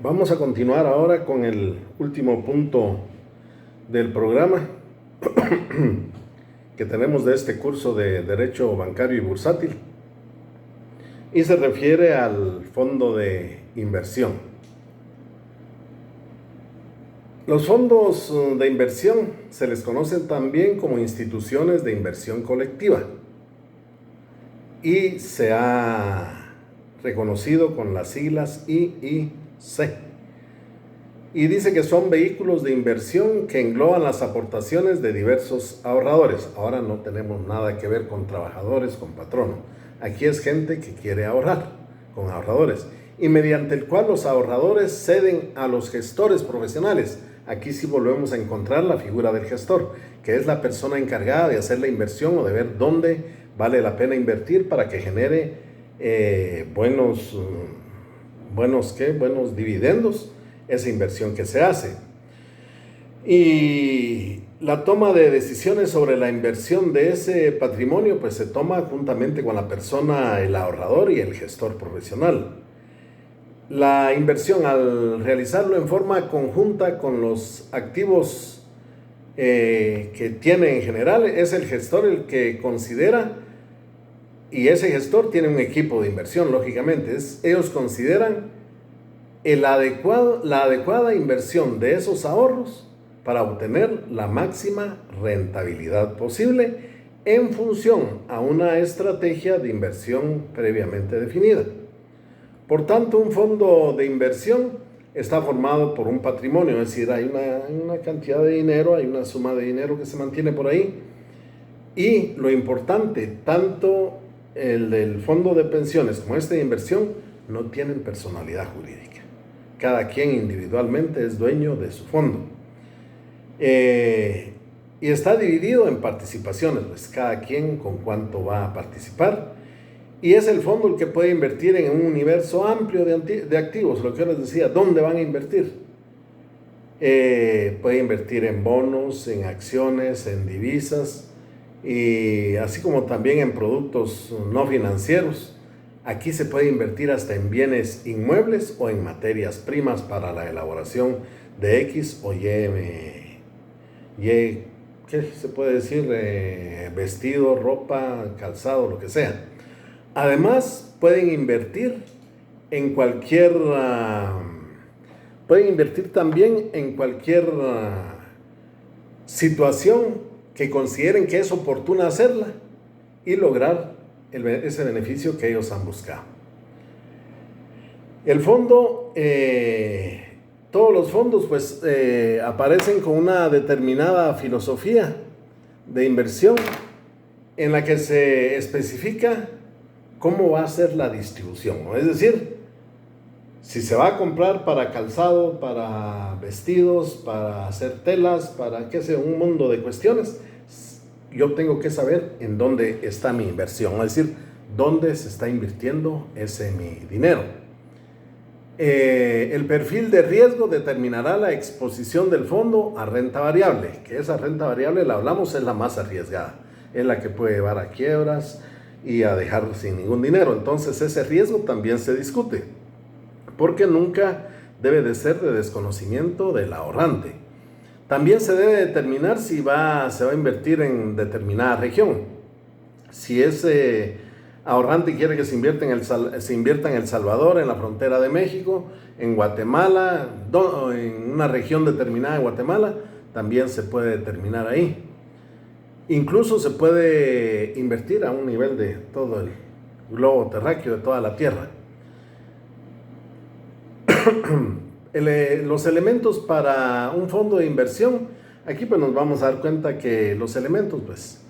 Vamos a continuar ahora con el último punto del programa que tenemos de este curso de Derecho Bancario y Bursátil, y se refiere al fondo de inversión. Los fondos de inversión se les conocen también como instituciones de inversión colectiva y se ha reconocido con las siglas IIC. Y dice que son vehículos de inversión que engloban las aportaciones de diversos ahorradores. Ahora no tenemos nada que ver con trabajadores, con patrono. Aquí es gente que quiere ahorrar, con ahorradores. Y mediante el cual los ahorradores ceden a los gestores profesionales. Aquí sí volvemos a encontrar la figura del gestor, que es la persona encargada de hacer la inversión o de ver dónde vale la pena invertir para que genere buenos dividendos esa inversión que se hace. Y la toma de decisiones sobre la inversión de ese patrimonio pues se toma juntamente con la persona, el ahorrador y el gestor profesional. La inversión, al realizarlo en forma conjunta con los activos que tiene en general, es el gestor el que considera, y ese gestor tiene un equipo de inversión, lógicamente, ellos consideran la adecuada inversión de esos ahorros para obtener la máxima rentabilidad posible en función a una estrategia de inversión previamente definida. Por tanto, un fondo de inversión está formado por un patrimonio, es decir, hay una cantidad de dinero, hay una suma de dinero que se mantiene por ahí, y lo importante, tanto el del fondo de pensiones como este de inversión no tienen personalidad jurídica. Cada quien individualmente es dueño de su fondo. Y está dividido en participaciones, pues cada quien con cuánto va a participar. Y es el fondo el que puede invertir en un universo amplio de activos, lo que yo les decía, ¿dónde van a invertir? Puede invertir en bonos, en acciones, en divisas, y así como también en productos no financieros. Aquí se puede invertir hasta en bienes inmuebles o en materias primas para la elaboración de X o Y, ¿qué se puede decir? Vestido, ropa, calzado, lo que sea. Además, pueden invertir también en cualquier situación que consideren que es oportuna hacerla y lograr ese beneficio que ellos han buscado. El fondo, todos los fondos pues aparecen con una determinada filosofía de inversión en la que se especifica cómo va a ser la distribución, ¿no? Es decir, si se va a comprar para calzado, para vestidos, para hacer telas, para qué sé, un mundo de cuestiones, yo tengo que saber en dónde está mi inversión, es decir, dónde se está invirtiendo mi dinero. El perfil de riesgo determinará la exposición del fondo a renta variable, que esa renta variable, la hablamos, es la más arriesgada, es la que puede llevar a quiebras y a dejar sin ningún dinero. Entonces ese riesgo también se discute, porque nunca debe de ser de desconocimiento del ahorrante. También se debe determinar si se va a invertir en determinada región. Si ese ahorrante quiere que se invierta en El Salvador, en la frontera de México, en Guatemala, en una región determinada de Guatemala, también se puede determinar ahí. Incluso se puede invertir a un nivel de todo el globo terráqueo, de toda la Tierra. Los elementos para un fondo de inversión, aquí pues nos vamos a dar cuenta que los elementos pues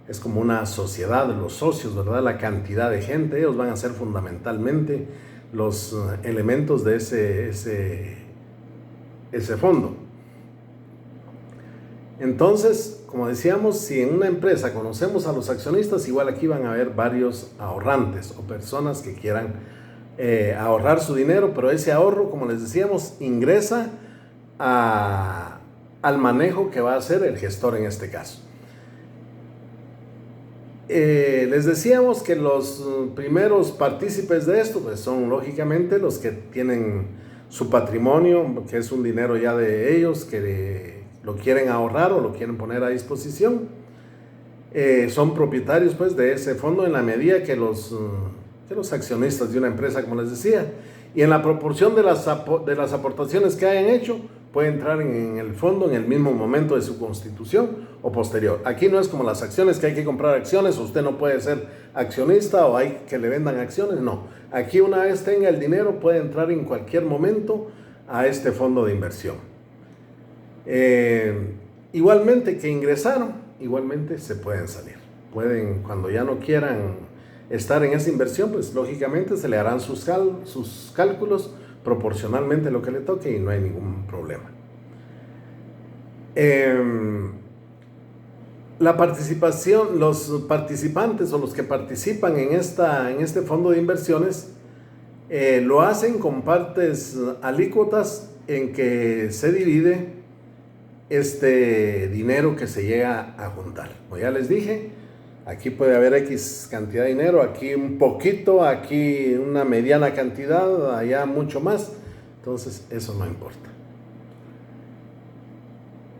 es como una sociedad, los socios, ¿verdad? La cantidad de gente, ellos van a ser fundamentalmente los elementos de ese fondo. Entonces, como decíamos, si en una empresa conocemos a los accionistas, igual aquí van a haber varios ahorrantes o personas que quieran ahorrar su dinero, pero ese ahorro, como les decíamos, ingresa al manejo que va a hacer el gestor en este caso. Les decíamos que los primeros partícipes de esto pues son lógicamente los que tienen su patrimonio, que es un dinero ya de ellos, que lo quieren ahorrar o lo quieren poner a disposición. Son propietarios pues de ese fondo en la medida que los accionistas de una empresa, como les decía, y en la proporción de las aportaciones que hayan hecho, puede entrar en el fondo en el mismo momento de su constitución o posterior. Aquí no es como las acciones, que hay que comprar acciones, usted no puede ser accionista o hay que le vendan acciones, no. Aquí una vez tenga el dinero puede entrar en cualquier momento a este fondo de inversión. Igualmente que ingresaron, igualmente se pueden salir. Pueden, cuando ya no quieran estar en esa inversión, pues lógicamente se le harán sus cálculos proporcionalmente a lo que le toque y no hay ningún problema. La participación, los participantes o los que participan en este fondo de inversiones lo hacen con partes alícuotas en que se divide este dinero que se llega a juntar. Como ya les dije, aquí puede haber X cantidad de dinero, aquí un poquito, aquí una mediana cantidad, allá mucho más. Entonces, eso no importa.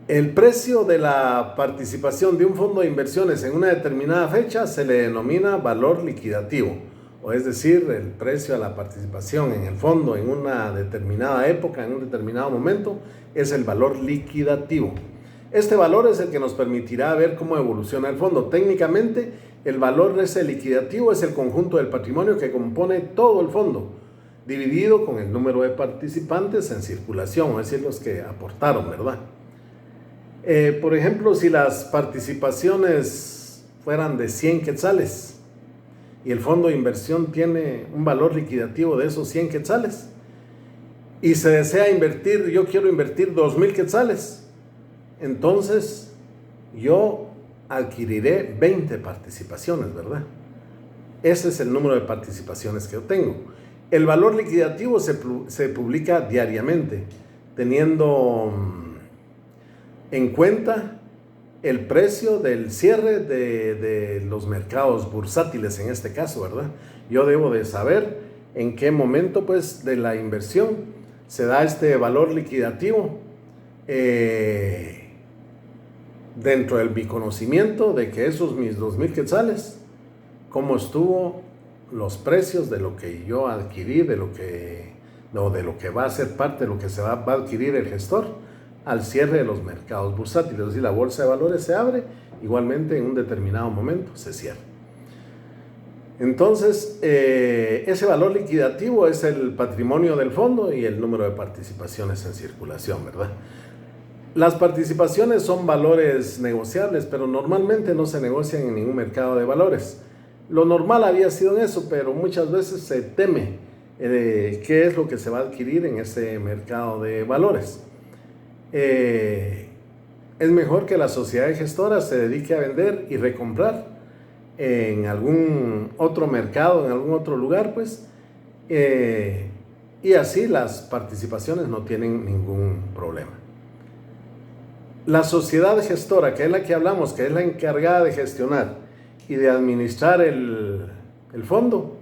El precio de la participación de un fondo de inversiones en una determinada fecha se le denomina valor liquidativo, o es decir, el precio de la participación en el fondo en una determinada época, en un determinado momento, es el valor liquidativo. Este valor es el que nos permitirá ver cómo evoluciona el fondo. Técnicamente, el valor de ese liquidativo es el conjunto del patrimonio que compone todo el fondo, dividido con el número de participantes en circulación, es decir, los que aportaron, ¿verdad? Por ejemplo, si las participaciones fueran de 100 quetzales y el fondo de inversión tiene un valor liquidativo de esos 100 quetzales y se desea invertir, yo quiero invertir 2,000 quetzales, entonces yo adquiriré 20 participaciones, ¿verdad? Ese es el número de participaciones que yo tengo. El valor liquidativo se publica diariamente, teniendo en cuenta el precio del cierre de los mercados bursátiles en este caso, ¿verdad? Yo debo de saber en qué momento pues de la inversión se da este valor liquidativo dentro de mi conocimiento de que esos mis 2,000 quetzales, cómo estuvo los precios de lo que yo adquirí, de lo que va a ser parte de lo que se va a adquirir el gestor al cierre de los mercados bursátiles. Es decir, la bolsa de valores se abre, igualmente en un determinado momento se cierra. Entonces, ese valor liquidativo es el patrimonio del fondo y el número de participaciones en circulación, ¿verdad? Las participaciones son valores negociables, pero normalmente no se negocian en ningún mercado de valores. Lo normal había sido en eso, pero muchas veces se teme qué es lo que se va a adquirir en ese mercado de valores. Es mejor que la sociedad gestora se dedique a vender y recomprar en algún otro mercado, en algún otro lugar, pues, y así las participaciones no tienen ningún problema. La sociedad gestora, que es la que hablamos, que es la encargada de gestionar y de administrar el fondo,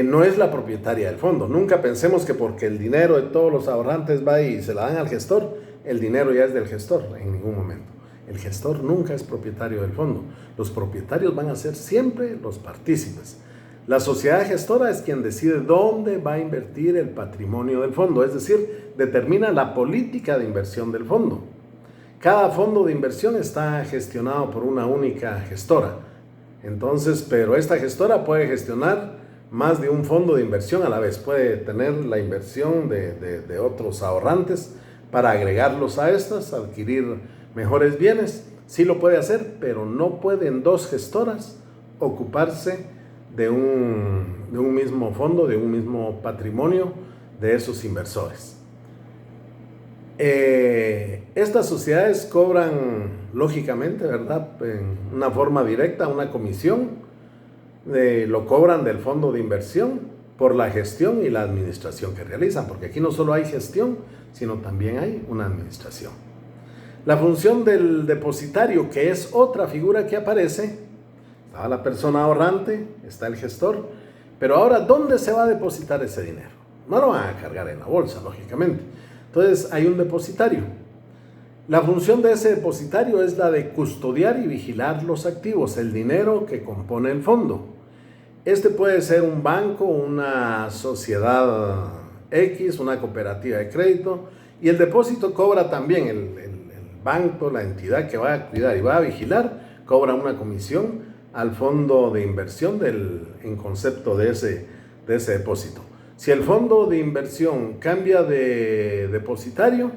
no es la propietaria del fondo. Nunca pensemos que porque el dinero de todos los ahorrantes va y se la dan al gestor, el dinero ya es del gestor, en ningún momento. El gestor nunca es propietario del fondo. Los propietarios van a ser siempre los partícipes. La sociedad gestora es quien decide dónde va a invertir el patrimonio del fondo, es decir, determina la política de inversión del fondo. Cada fondo de inversión está gestionado por una única gestora. Entonces, pero esta gestora puede gestionar más de un fondo de inversión a la vez. Puede tener la inversión de otros ahorrantes para agregarlos a estas, adquirir mejores bienes. Sí lo puede hacer, pero no pueden dos gestoras ocuparse de un mismo fondo, de un mismo patrimonio de esos inversores. Estas sociedades cobran, lógicamente, ¿verdad?, en una forma directa, una comisión. Lo cobran del fondo de inversión por la gestión y la administración que realizan, porque aquí no solo hay gestión, sino también hay una administración. La función del depositario, que es otra figura que aparece, está la persona ahorrante, está el gestor, pero ahora, ¿dónde se va a depositar ese dinero? no lo van a cargar en la bolsa, lógicamente. Entonces hay un depositario. La función de ese depositario es la de custodiar y vigilar los activos, el dinero que compone el fondo. Este puede ser un banco, una sociedad X, una cooperativa de crédito, y el depósito cobra también, el banco, la entidad que va a cuidar y va a vigilar, cobra una comisión al fondo de inversión en concepto de ese depósito. Si el fondo de inversión cambia de depositario,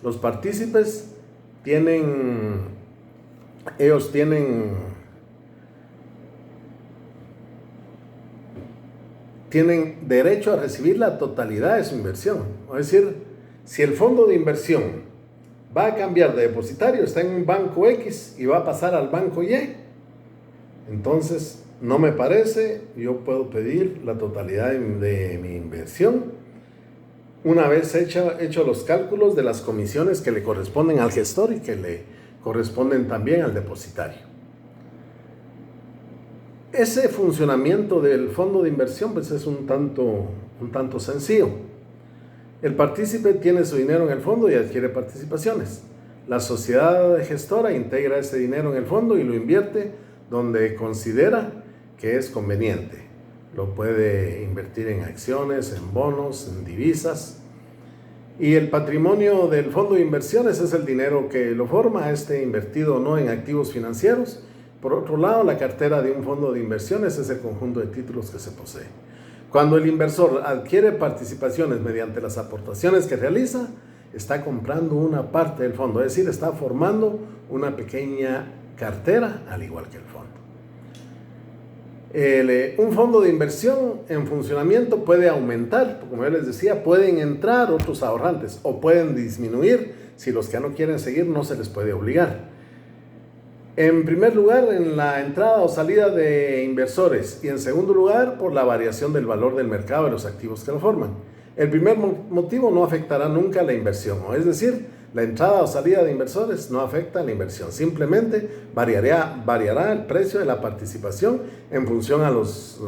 los partícipes tienen derecho a recibir la totalidad de su inversión. Es decir, si el fondo de inversión va a cambiar de depositario, está en un banco X y va a pasar al banco Y, entonces no me parece, yo puedo pedir la totalidad de mi inversión una vez hecho los cálculos de las comisiones que le corresponden al gestor y que le corresponden también al depositario. Ese funcionamiento del fondo de inversión pues es un tanto sencillo. El partícipe tiene su dinero en el fondo y adquiere participaciones. La sociedad gestora integra ese dinero en el fondo y lo invierte donde considera que es conveniente. Lo puede invertir en acciones, en bonos, en divisas. Y el patrimonio del fondo de inversiones es el dinero que lo forma, invertido no en activos financieros. Por otro lado, la cartera de un fondo de inversiones es el conjunto de títulos que se posee. Cuando el inversor adquiere participaciones mediante las aportaciones que realiza, está comprando una parte del fondo, es decir, está formando una pequeña cartera al igual que el fondo. Un fondo de inversión en funcionamiento puede aumentar, como yo les decía, pueden entrar otros ahorrantes o pueden disminuir si los que ya no quieren seguir no se les puede obligar. En primer lugar, en la entrada o salida de inversores y en segundo lugar, por la variación del valor del mercado de los activos que lo forman. El primer motivo no afectará nunca la inversión, es decir, la entrada o salida de inversores no afecta a la inversión, simplemente variará el precio de la participación en función a los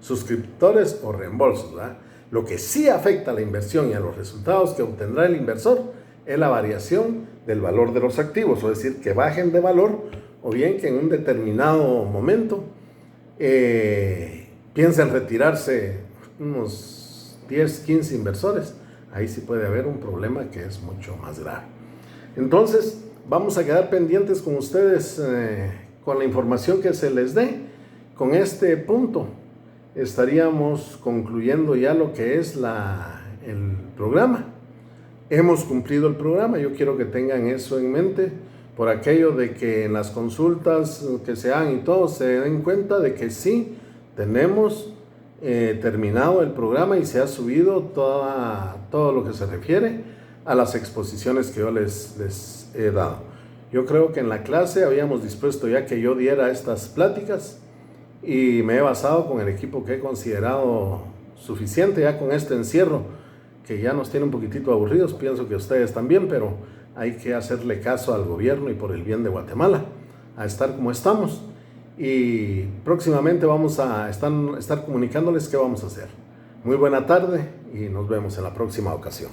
suscriptores o reembolsos, ¿verdad? Lo que sí afecta a la inversión y a los resultados que obtendrá el inversor es la variación del valor de los activos, es decir, que bajen de valor o bien que en un determinado momento piensen retirarse unos 10, 15 inversores. Ahí sí puede haber un problema que es mucho más grave. Entonces, vamos a quedar pendientes con ustedes con la información que se les dé. Con este punto estaríamos concluyendo ya lo que es el programa. Hemos cumplido el programa, yo quiero que tengan eso en mente, por aquello de que en las consultas que se hagan y todo se den cuenta de que sí tenemos terminado el programa y se ha subido todo lo que se refiere a las exposiciones que yo les he dado. Yo creo que en la clase habíamos dispuesto ya que yo diera estas pláticas y me he basado con el equipo que he considerado suficiente ya con este encierro que ya nos tiene un poquitito aburridos, pienso que ustedes también, pero hay que hacerle caso al gobierno y por el bien de Guatemala, a estar como estamos. Y próximamente vamos a estar comunicándoles qué vamos a hacer. Muy buena tarde y nos vemos en la próxima ocasión.